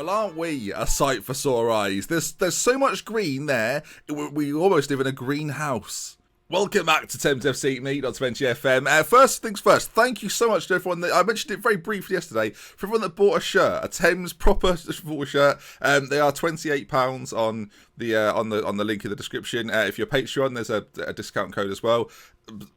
Well, aren't we a sight for sore eyes? There's so much green there, we almost live in a greenhouse. Welcome back to Thames FC, me, Dr. Benji FM. First things first, thank you so much to everyone I mentioned it very briefly yesterday, for everyone that bought a shirt, a Thames proper football shirt. They are £28 on the link in the description. If you're Patreon, there's a discount code as well.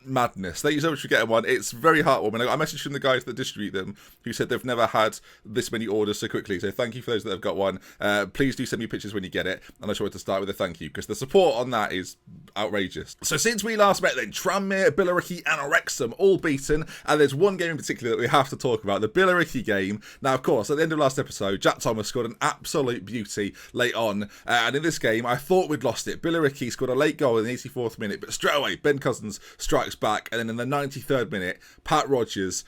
Madness. Thank you so much for getting one. It's very heartwarming. I messaged from the guys that distribute them who said they've never had this many orders so quickly, so thank you for those that have got one. Please do send me pictures when you get it, and I just wanted to start with a thank you because the support on that is outrageous. So since we last met then, Tranmere, Billericay and Wrexham all beaten, and there's one game in particular that we have to talk about, the Billericay game. Now of course at the end of last episode, Jack Thomas scored an absolute beauty late on, and in this game I thought we'd lost it. Billericay scored a late goal in the 84th minute, but straight away Ben Cousins strikes back, and then in the 93rd minute, Pat Rogers,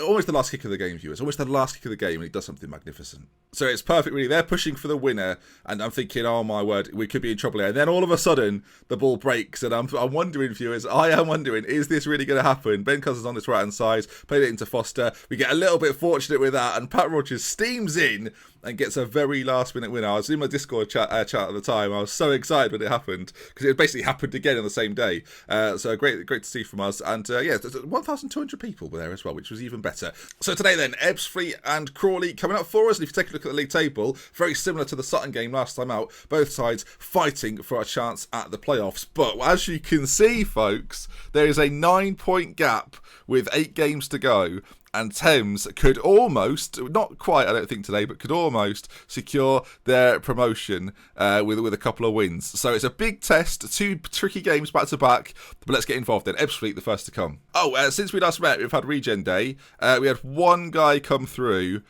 almost the last kick of the game, viewers, almost the last kick of the game, and he does something magnificent. So it's perfect, really. They're pushing for the winner, and I'm thinking, oh my word, we could be in trouble here. And then all of a sudden, the ball breaks, and I'm wondering, viewers, I am wondering, is this really going to happen? Ben Cousins on this right-hand side, played it into Foster. We get a little bit fortunate with that, and Pat Rogers steams in and gets a very last-minute winner. I was in my Discord chat at the time. I was so excited when it happened, because it basically happened again on the same day. So great to see from us. And yeah, 1,200 people were there as well, which was even better. So today then, Ebbsfleet and Crawley coming up for us. And if you take a look at the league table, very similar to the Sutton game last time out, both sides fighting for a chance at the playoffs. But as you can see, folks, there is a 9-point gap with 8 games to go. And Thames could almost, not quite I don't think today, but could almost secure their promotion with a couple of wins. So it's a big test, 2 tricky games back to back, but let's get involved then. Ebbsfleet, the first to come. Since we last met, we've had Regen Day. We had one guy come through.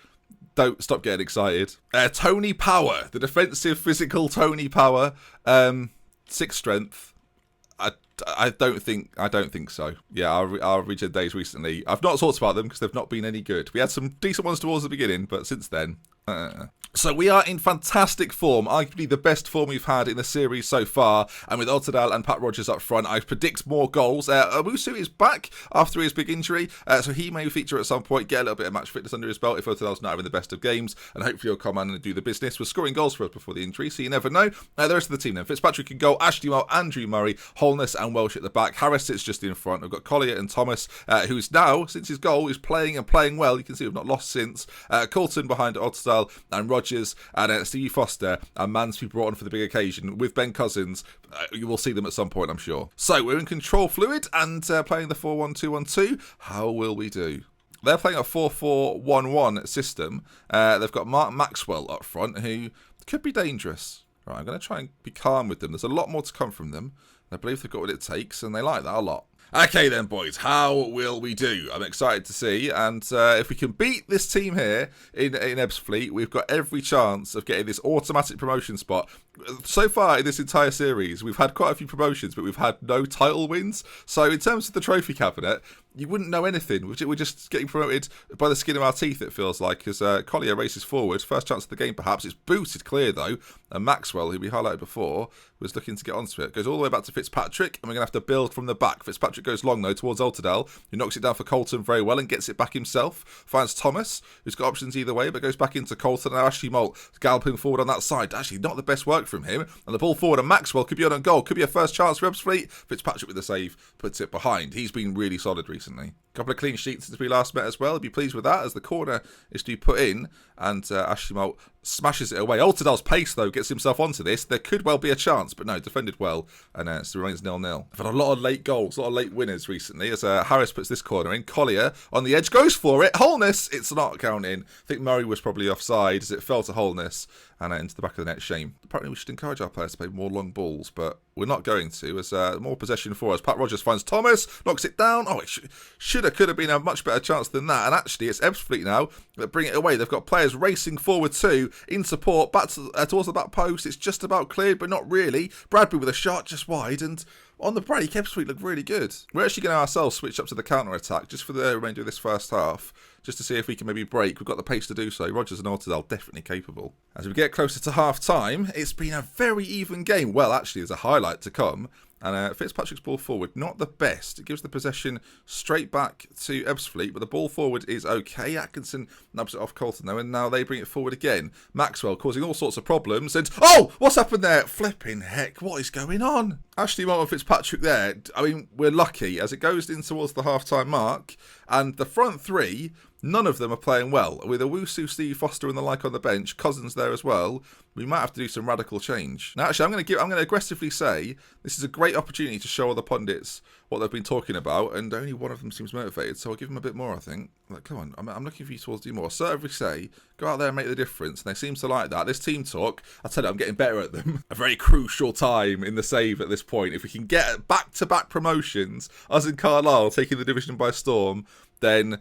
Don't stop getting excited. Tony Power, the defensive physical Tony Power, 6 strength. I don't think so. Yeah, our Regen Days recently, I've not talked about them because they've not been any good. We had some decent ones towards the beginning, but since then, So we are in fantastic form, arguably the best form we've had in the series so far, and with Altidal and Pat Rogers up front, I predict more goals. Owusu is back after his big injury, so he may feature at some point, get a little bit of match fitness under his belt if Altidal's not having the best of games, and hopefully he'll come on and do the business. We're scoring goals for us before the injury, so you never know. The rest of the team then, Fitzpatrick in goal, Ashley Moore, Andrew Murray, Holness and Welsh at the back. Harris sits just in front. We've got Collier and Thomas, who's now, since his goal, is playing well. You can see we've not lost since. Coulton behind Altidal and Rogers, and Stevie Foster and Mansfield brought on for the big occasion with Ben Cousins. You will see them at some point, I'm sure. So we're in control fluid and playing the 4-1-2-1-2. How will we do? They're playing a 4-4-1-1 system. They've got Mark Maxwell up front, who could be dangerous. Right, I'm going to try and be calm with them. There's a lot more to come from them. I believe they've got what it takes, and they like that a lot. Okay then, boys, how will we do? I'm excited to see, and if we can beat this team here in Ebbsfleet, we've got every chance of getting this automatic promotion spot. So far in this entire series, we've had quite a few promotions, but we've had no title wins. So in terms of the trophy cabinet, you wouldn't know anything. We're just getting promoted by the skin of our teeth, it feels like, as Collier races forward. First chance of the game, perhaps. It's booted clear, though. And Maxwell, who we highlighted before, was looking to get onto it. Goes all the way back to Fitzpatrick, and we're going to have to build from the back. Fitzpatrick goes long, though, towards Altidal, who knocks it down for Coulton very well and gets it back himself. Finds Thomas, who's got options either way, but goes back into Coulton. And Ashley Moult galloping forward on that side. Actually, not the best work from him. And the ball forward, and Maxwell could be on goal. Could be a first chance for Ebbsfleet. Fitzpatrick with the save, puts it behind. He's been really solid recently. A couple of clean sheets since we last met as well. I'd be pleased with that, as the corner is to be put in, and Ashley Moult smashes it away. Altidal's pace, though, gets himself onto this. There could well be a chance, but no, defended well, and it remains 0-0. I've had a lot of late goals, a lot of late winners recently, as Harris puts this corner in. Collier on the edge, goes for it. Holness, it's not counting. I think Murray was probably offside as it fell to Holness, and into the back of the net. Shame. Apparently we should encourage our players to play more long balls, but we're not going to, as more possession for us. Pat Rogers finds Thomas, knocks it down. Oh, it could have been a much better chance than that. And actually, it's Ebbsfleet now that bring it away. They've got players racing forward too, in support, back to, towards the back post. It's just about cleared, but not really. Bradbury with a shot just wide, and on the break, Ebbsfleet looked really good. We're actually going to ourselves switch up to the counter-attack just for the remainder of this first half, just to see if we can maybe break. We've got the pace to do so. Rogers and Altidal definitely capable. As we get closer to half-time, it's been a very even game. Well, actually, there's a highlight to come, And Fitzpatrick's ball forward, not the best. It gives the possession straight back to Ebbsfleet, but the ball forward is okay. Atkinson nubs it off Colton, though, and now they bring it forward again. Maxwell causing all sorts of problems. And, oh, what's happened there? Flipping heck, what is going on? Ashley Martin Fitzpatrick there. I mean, we're lucky as it goes in towards the half-time mark, and the front three, none of them are playing well. With Owusu, Steve Foster and the like on the bench, Cousins there as well, we might have to do some radical change. Now, actually, I'm going to aggressively say this is a great opportunity to show all the pundits what they've been talking about, and only one of them seems motivated, so I'll give them a bit more, I think. Like, come on, I'm looking for you to do more. Assertively say, go out there and make the difference, and they seem to like that. This team talk, I tell you, I'm getting better at them. A very crucial time in the save at this point. If we can get back-to-back promotions, us in Carlisle taking the division by storm, then,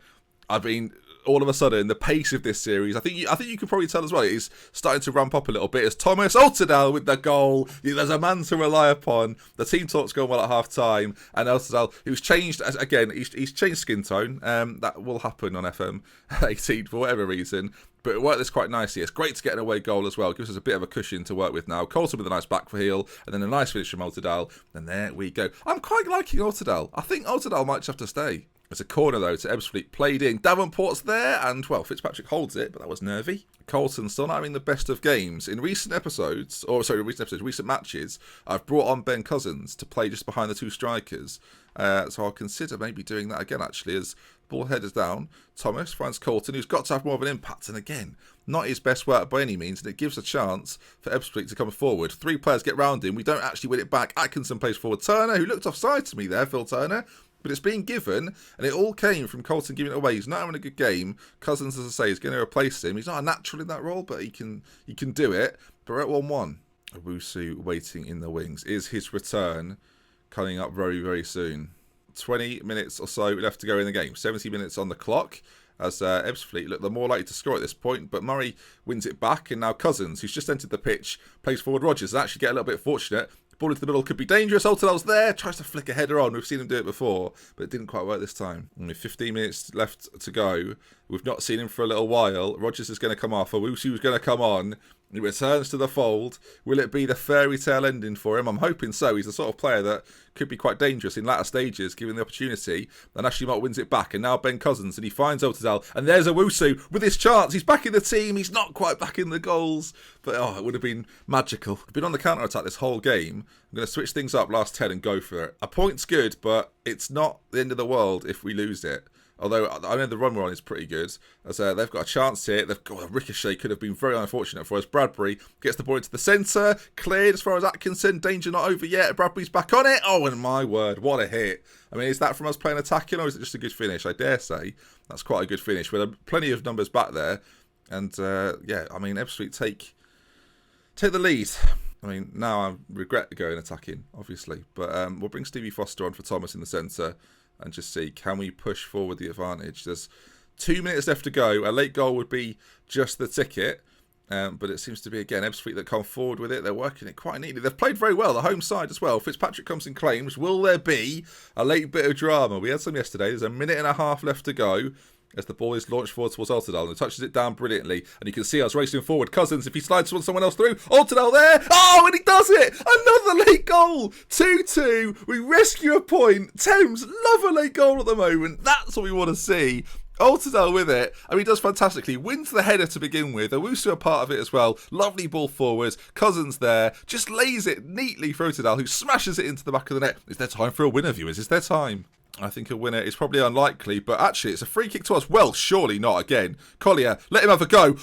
I mean, all of a sudden, the pace of this series, I think you can probably tell as well, it is starting to ramp up a little bit as Thomas Altidal with the goal. There's a man to rely upon. The team talk's going well at half-time, and Altidal, who's changed, again, he's changed skin tone. That will happen on FM 18 for whatever reason, but it worked this quite nicely. It's great to get an away goal as well. It gives us a bit of a cushion to work with now. Colton with a nice back for heel, and then a nice finish from Altidal, and there we go. I'm quite liking Altidal. I think Altidal might just have to stay. It's a corner, though, to Ebbsfleet. Played in. Davenport's there, and, well, Fitzpatrick holds it, but that was nervy. Colton still not having the best of games. In recent matches, I've brought on Ben Cousins to play just behind the two strikers. So I'll consider maybe doing that again, actually, as ball headers down. Thomas finds Colton, who's got to have more of an impact. And again, not his best work by any means, and it gives a chance for Ebbsfleet to come forward. Three players get round him. We don't actually win it back. Atkinson plays forward. Turner, who looked offside to me there, Phil Turner. But it's being given, and it all came from Colton giving it away. He's not having a good game. Cousins, as I say, is going to replace him. He's not a natural in that role, but he can do it. But we're at 1-1. Owusu waiting in the wings. Is his return coming up very, very soon? 20 minutes or so left to go in the game. 70 minutes on the clock. As Ebbsfleet look, they're more likely to score at this point, but Murray wins it back, and now Cousins, who's just entered the pitch, plays forward Rogers, and actually get a little bit fortunate. Ball into the middle could be dangerous. Altidal's there, tries to flick a header on. We've seen him do it before, but it didn't quite work this time. Only 15 minutes left to go. We've not seen him for a little while. Rogers is going to come off. Owusu is going to come on. He returns to the fold. Will it be the fairy tale ending for him? I'm hoping so. He's the sort of player that could be quite dangerous in latter stages, given the opportunity. And Ashley Mott wins it back. And now Ben Cousins, and he finds Altidal. And there's Owusu with his chance. He's back in the team. He's not quite back in the goals. But, oh, it would have been magical. We've been on the counter-attack this whole game. I'm going to switch things up last 10 and go for it. A point's good, but it's not the end of the world if we lose it. Although I know the run we're on is pretty good, as they've got a chance here. They've got a ricochet, could have been very unfortunate for us. Bradbury gets the ball into the centre, cleared as far as Atkinson. Danger not over yet. Bradbury's back on it. Oh, and my word, what a hit! I mean, is that from us playing attacking, or is it just a good finish? I dare say that's quite a good finish. With plenty of numbers back there, and yeah, I mean, Ebbsfleet take the lead. I mean, now I regret going attacking, obviously, but we'll bring Stevie Foster on for Thomas in the centre. And just see, can we push forward the advantage? There's 2 minutes left to go. A late goal would be just the ticket. But it seems to be, again, Ebbsfleet that come forward with it. They're working it quite neatly. They've played very well, the home side as well. Fitzpatrick comes and claims. Will there be a late bit of drama? We had some yesterday. There's a minute and a half left to go as the ball is launched forward towards Altidal, and he touches it down brilliantly. And you can see us racing forward. Cousins, if he slides someone else through. Altidal there. Oh, and he does it. Another late goal. 2-2. We rescue a point. Thames love a late goal at the moment. That's what we want to see. Altidal with it. I mean, he does fantastically. Wins the header to begin with. Owusu a part of it as well. Lovely ball forwards. Cousins there. Just lays it neatly for Altidal, who smashes it into the back of the net. Is there time for a winner, viewers? Is there time? I think a winner is probably unlikely, but actually it's a free kick to us. Well, surely not again. Collier, let him have a go.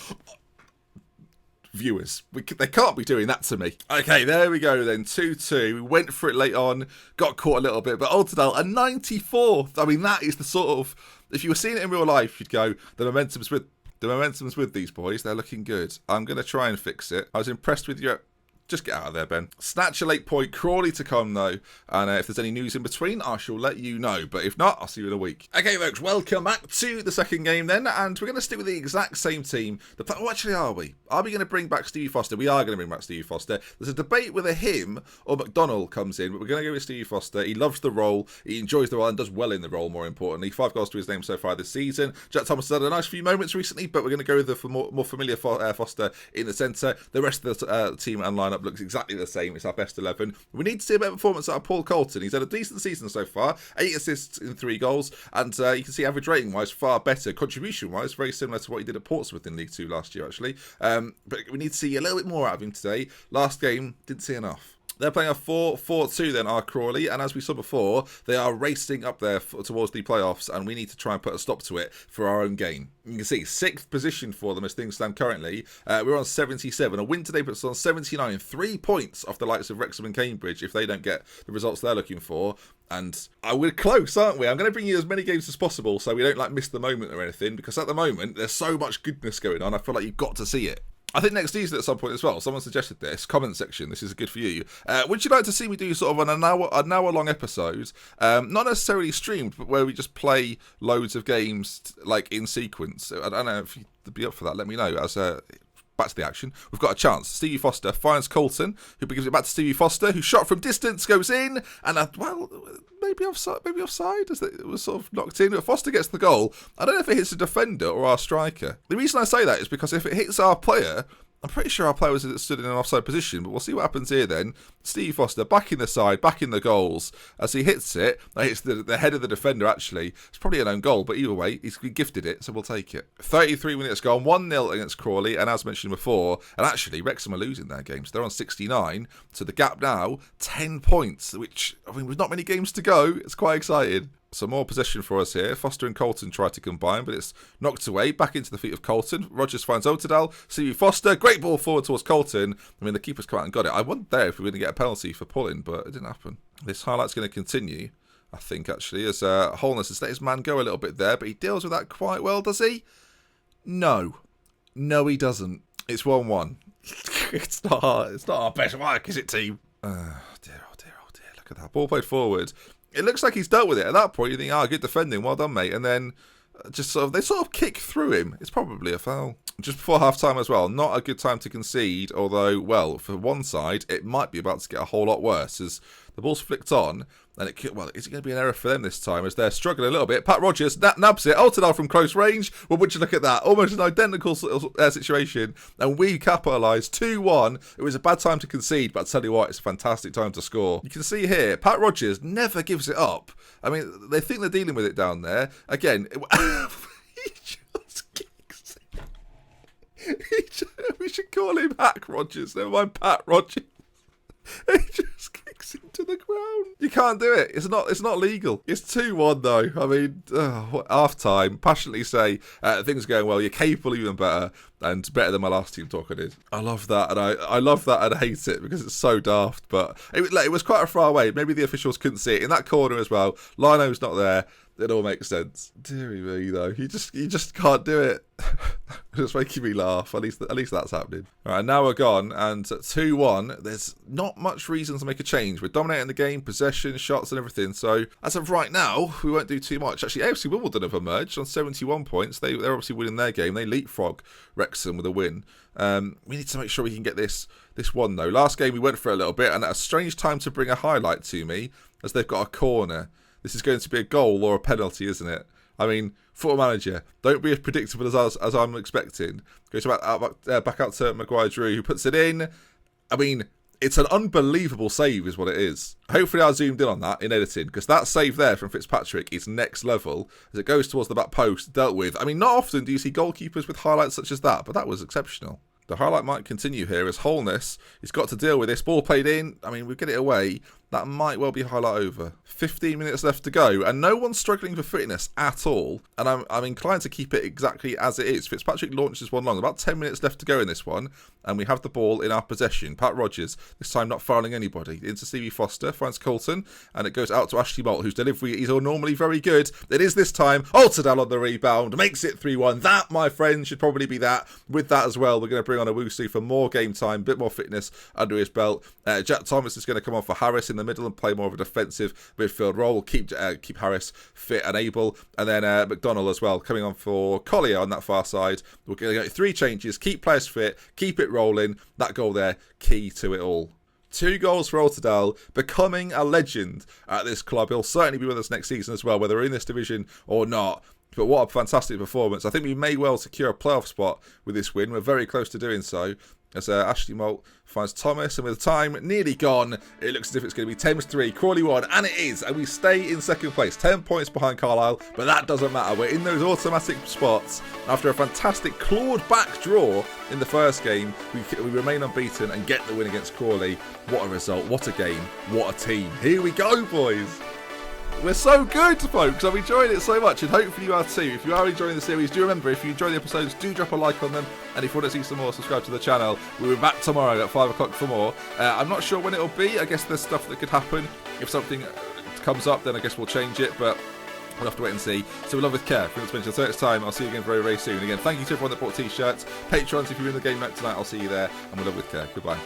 Viewers, they can't be doing that to me. Okay, there we go then. 2-2. We went for it late on, got caught a little bit, but Altidal, a 94th. I mean, that is the sort of... If you were seeing it in real life, you'd go, the momentum's with these boys. They're looking good. I'm going to try and fix it. I was impressed with your... Just get out of there, Ben. Snatch a late point. Crawley to come, though. And if there's any news in between, I shall let you know. But if not, I'll see you in a week. Okay, folks, welcome back to the second game then. And we're going to stick with the exact same team. Oh, actually, are we? Are we going to bring back Stevie Foster? We are going to bring back Stevie Foster. There's a debate whether him or McDonnell comes in. But we're going to go with Stevie Foster. He loves the role. He enjoys the role and does well in the role, more importantly. 5 goals to his name so far this season. Jack Thomas has had a nice few moments recently. But we're going to go with the more familiar Foster in the centre. The rest of the team and lineup lineup looks exactly the same. It's our best 11. We need to see a better performance out of Paul Colton. He's had a decent season so far, 8 assists in 3 goals, and you can see average rating-wise far better. Contribution-wise, very similar to what he did at Portsmouth in League 2 last year, actually. But we need to see a little bit more out of him today. Last game, didn't see enough. They're playing a 4-4-2 then, are Crawley, and as we saw before, they are racing up there towards the playoffs, and we need to try and put a stop to it for our own game. You can see 6th position for them as things stand currently. We're on 77. A win today puts us on 79, 3 points off the likes of Wrexham and Cambridge if they don't get the results they're looking for. And we're close, aren't we? I'm going to bring you as many games as possible so we don't miss the moment or anything, because at the moment there's so much goodness going on. I feel like you've got to see it. I think next season at some point as well, someone suggested this, comment section, this is good for you. Would you like to see me do sort of an hour long episode, not necessarily streamed, but where we just play loads of games in sequence? I don't know if you'd be up for that, let me know. Back to the action. We've got a chance. Stevie Foster finds Colton, who gives it back to Stevie Foster, who shot from distance, goes in, and maybe offside, as it was sort of knocked in. But Foster gets the goal. I don't know if it hits the defender or our striker. The reason I say that is because if it hits our player, I'm pretty sure our player was stood in an offside position, but we'll see what happens here then. Stevie Foster back in the side, back in the goals. As he hits it, that hits the head of the defender actually. It's probably an own goal, but either way, he's gifted it, so we'll take it. 33 minutes gone, 1-0 against Crawley, and as mentioned before, and actually Wrexham are losing their games. They're on 69, so the gap now, 10 points, which, with not many games to go, it's quite exciting. Some more possession for us here. Foster and Colton try to combine, but it's knocked away. Back into the feet of Colton. Rogers finds Otadal. Stevie Foster. Great ball forward towards Colton. The keeper's come out and got it. I wasn't there if we were going to get a penalty for pulling, but it didn't happen. This highlight's going to continue, I think, actually, as Holness has let his man go a little bit there, but he deals with that quite well, does he? No. No, he doesn't. It's 1-1. It's not our best work, is it, team? Oh, dear. Look at that. Ball played forward. It looks like he's dealt with it. At that point, you think, good defending, well done, mate. And then they sort of kick through him. It's probably a foul. Just before half-time as well. Not a good time to concede, although, well, for one side, it might be about to get a whole lot worse as the ball's flicked on. And is it going to be an error for them this time as they're struggling a little bit? Pat Rogers nabs it. Altidal from close range. Well, would you look at that? Almost an identical situation. And we capitalise 2-1. It was a bad time to concede, but I tell you what, it's a fantastic time to score. You can see here, Pat Rogers never gives it up. I mean, they think they're dealing with it down there. Again, he just kicks it. We should call him Hack Rogers. Never mind Pat Rogers. He just kicks him to the ground. You can't do it. It's not legal. It's 2-1 though. I mean, half time. Passionately say things are going well. You're capable even better and better than my last team talk I did. I love that, and I love that and I hate it because it's so daft. But it was quite a far away. Maybe the officials couldn't see it in that corner as well. Lino's not there. It all makes sense. Deary me, though. You just can't do it. It's making me laugh. At least that's happening. All right, now we're gone, and at 2-1, there's not much reason to make a change. We're dominating the game, possession, shots, and everything. So as of right now, we won't do too much. Actually, AFC Wimbledon have emerged on 71 points. They're obviously winning their game. They leapfrog Wrexham with a win. We need to make sure we can get this one though. Last game we went for a little bit, and at a strange time to bring a highlight to me, as they've got a corner. This is going to be a goal or a penalty, isn't it? I mean, Football Manager, don't be as predictable as I'm expecting. Goes back out to Maguire-Drew, who puts it in. I mean, it's an unbelievable save is what it is. Hopefully I zoomed in on that in editing, because that save there from Fitzpatrick is next level as it goes towards the back post, dealt with. I mean, not often do you see goalkeepers with highlights such as that, but that was exceptional. The highlight might continue here as Holness has got to deal with this. Ball played in. I mean, we get it away. That might well be highlight over. 15 minutes left to go, and no one's struggling for fitness at all. And I'm inclined to keep it exactly as it is. Fitzpatrick launches one long. About 10 minutes left to go in this one, and we have the ball in our possession. Pat Rogers, this time not fouling anybody. Into Stevie Foster, finds Colton, and it goes out to Ashley Bolt, whose delivery is all normally very good. It is this time. Altidal on the rebound, makes it 3-1. That, my friend, should probably be that. With that as well, we're going to bring on Owusu for more game time, bit more fitness under his belt. Jack Thomas is going to come on for Harris in the middle and play more of a defensive midfield role. Keep Harris fit and able, and then McDonnell as well coming on for Collier on that far side. We're going to get 3 changes, keep players fit, keep it rolling. That goal there, key to it all. 2 goals for Altidal, becoming a legend at this club. He'll certainly be with us next season as well, whether we're in this division or not. But what a fantastic performance. I think we may well secure a playoff spot with this win. We're very close to doing so. As Ashley Molt finds Thomas, and with time nearly gone, it looks as if it's going to be Thames 3, Crawley 1, and it is. And we stay in second place, 10 points behind Carlisle, but that doesn't matter. We're in those automatic spots. After a fantastic clawed back draw in the first game, we remain unbeaten and get the win against Crawley. What a result, what a game, what a team. Here we go, boys. We're so good, folks. I'm enjoying it so much, and hopefully you are too. If you are enjoying the series, do remember, if you enjoy the episodes, do drop a like on them. And if you want to see some more, subscribe to the channel. We'll be back tomorrow at 5 o'clock for more. I'm not sure when it'll be. I guess there's stuff that could happen. If something comes up, then I guess we'll change it. But we'll have to wait and see. So we love with care. If you want to spend your 30th time, I'll see you again very, very soon. Again, thank you to everyone that bought t-shirts. Patrons, if you're in the game night tonight, I'll see you there. And we love with care. Goodbye.